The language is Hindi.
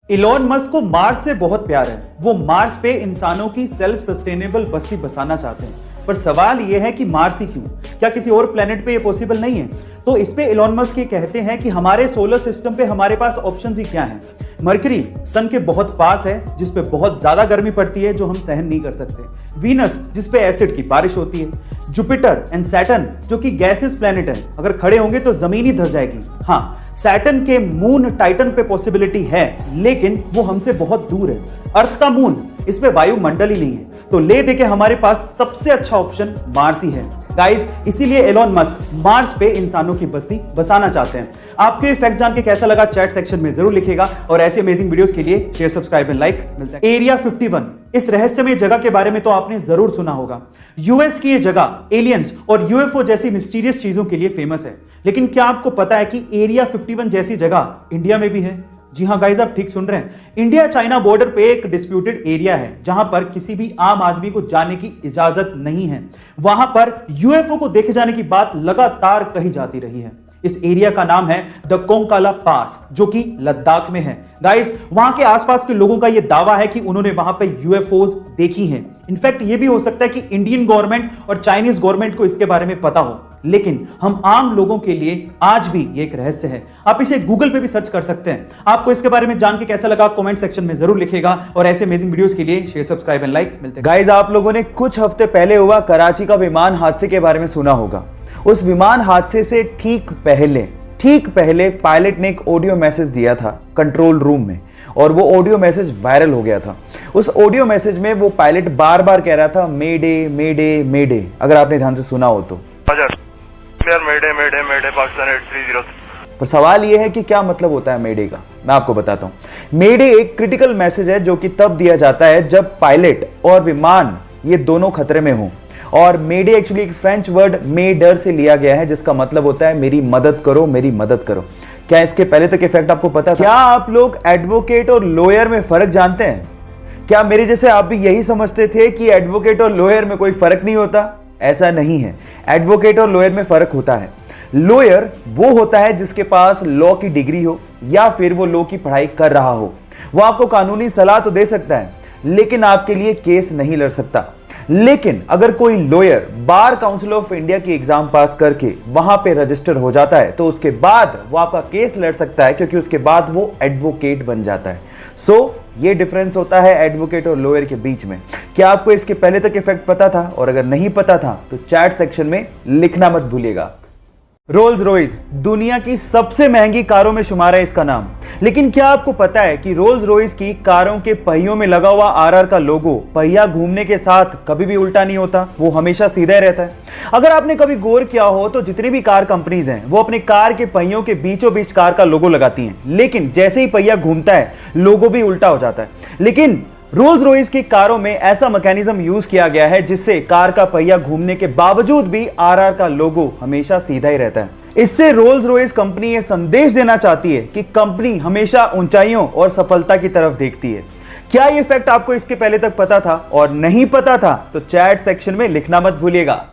इलॉन मस्क को मार्स से बहुत प्यार है। वो मार्स पे इंसानों की सेल्फ सस्टेनेबल बस्ती बसाना चाहते हैं। पर सवाल यह है कि मार्स ही क्यों? क्या किसी और प्लेनेट पे ये पॉसिबल नहीं है? तो इस पे इलॉन मस्क ये कहते हैं कि हमारे सोलर सिस्टम पे हमारे पास ऑप्शंस ही क्या हैं। मरकरी सन के बहुत पास है, जिसपे बहुत ज्यादा गर्मी पड़ती है जो हम सहन नहीं कर सकते। वीनस जिसपे एसिड की बारिश होती है। जुपिटर एंड सैटर्न जो कि गैसेस प्लेनेट है, अगर खड़े होंगे तो जमीन ही धस जाएगी। हाँ, सैटर्न के मून टाइटन पे पॉसिबिलिटी है, लेकिन वो हमसे बहुत दूर है। अर्थ का मून, इस पे वायुमंडल ही नहीं है। तो ले दे के हमारे पास सबसे अच्छा ऑप्शन मार्स ही है गाइस। इसीलिए एलॉन मस्क मार्स पे इंसानों की बस्ती बसाना चाहते हैं। आपको ये फैक्ट जान के कैसा लगा चैट सेक्शन में जरूर लिखिएगा, और ऐसे अमेजिंग वीडियोस के लिए शेयर, सब्सक्राइब एंड लाइक। मिलता है एरिया 51। इस रहस्यमय जगह के बारे में तो आपने जरूर सुना होगा। यूएस की ये जगह एलियंस और यूएफओ जैसी मिस्टीरियस चीजों के लिए फेमस है। लेकिन क्या आपको पता है कि एरिया 51 जैसी जगह इंडिया में भी है? जी हाँ गाइस, आप ठीक सुन रहे हैं। इंडिया चाइना बॉर्डर पे एक डिस्प्यूटेड एरिया है जहां पर किसी भी आम आदमी को जाने की इजाजत नहीं है। वहां पर यूएफओ को देखे जाने की बात लगातार कही जाती रही है। इस एरिया का नाम है द कोंकाला पास, जो कि लद्दाख में है। गाइस, वहां के आसपास के लोगों का यह दावा है कि उन्होंने वहां पे यूएफओज देखी हैं। इनफैक्ट ये भी हो सकता है कि इंडियन गवर्नमेंट और चाइनीज गवर्नमेंट को इसके बारे में पता हो, लेकिन हम आम लोगों के लिए आज भी ये एक रहस्य है। आप इसे गूगल पे भी सर्च कर सकते हैं। आपको इसके बारे में जान के कैसा लगा कमेंट सेक्शन में जरूर लिखिएगा, और ऐसे अमेजिंग वीडियोस के लिए शेयर, सब्सक्राइब एंड लाइक। मिलते हैं गाइस, आप लोगों ने कुछ हफ्ते पहले हुआ कराची का विमान हादसे के बारे में सुना होगा। उस विमान हादसे से ठीक पहले पायलट ने एक ऑडियो मैसेज दिया था कंट्रोल रूम में, और वो ऑडियो मैसेज वायरल हो गया था। उस ऑडियो मैसेज में वो पायलट बार बार कह रहा था मेडे मेडे मेडे, अगर आपने ध्यान से सुना हो तो। मेडे मेडे मेडे पाकिस्तान 830। पर सवाल यह है कि क्या मतलब होता है मेडे का। मैं आपको बताता हूं। मेडे एक क्रिटिकल मैसेज है जो कि तब दिया जाता है जब पायलट और विमान ये दोनों खतरे में हों। और मेडे एक्चुअली एक फ्रेंच वर्ड मेडर से लिया गया है, जिसका मतलब होता है मेरी मदद करो, मेरी मदद करो। क्या इसके पहले तक इफेक्ट आपको पता था? क्या आप लोग एडवोकेट और लॉयर में फर्क जानते हैं? क्या मेरे जैसे आप भी यही समझते थे कि एडवोकेट और लॉयर में कोई फर्क नहीं होता? ऐसा नहीं है। एडवोकेट और लॉयर में फर्क होता है। लॉयर वो होता है जिसके पास लॉ की डिग्री हो, या फिर वो लॉ की पढ़ाई कर रहा हो। वो आपको कानूनी सलाह तो दे सकता है, लेकिन आपके लिए केस नहीं लड़ सकता। लेकिन अगर कोई lawyer bar council of India की एग्जाम पास करके वहां पे रजिस्टर हो जाता है, तो उसके बाद वो आपका केस लड़ सकता है, क्योंकि उसके बाद वो एडवोकेट बन जाता है। सो ये डिफरेंस होता है एडवोकेट और लॉयर के बीच में। क्या आपको इसके पहले तक इफेक्ट पता था? और अगर नहीं पता था तो चैट सेक्शन में लिखना मत भूलिएगा। रोल्स रॉयस दुनिया की सबसे महंगी कारों में शुमार है इसका नाम। लेकिन क्या आपको पता है कि रोल्स रॉयस की कारों के पहियों में लगा हुआ आरआर का लोगो पहिया घूमने के साथ कभी भी उल्टा नहीं होता, वो हमेशा सीधा ही रहता है। अगर आपने कभी गौर किया हो तो जितनी भी कार कंपनीज हैं वो अपने कार के पहियों के बीचों बीच कार का लोगो लगाती हैं, लेकिन जैसे ही पहिया घूमता है लोगो भी उल्टा हो जाता है। लेकिन रोल्स रॉयस की कारों में ऐसा मैकेनिज्म यूज किया गया है जिससे कार का पहिया घूमने के बावजूद भी आरआर का लोगो हमेशा सीधा ही रहता है। इससे रोल्स रॉयस कंपनी ये संदेश देना चाहती है कि कंपनी हमेशा ऊंचाइयों और सफलता की तरफ देखती है। क्या ये फैक्ट आपको इसके पहले तक पता था? और नहीं पता था तो चैट सेक्शन में लिखना मत भूलिएगा।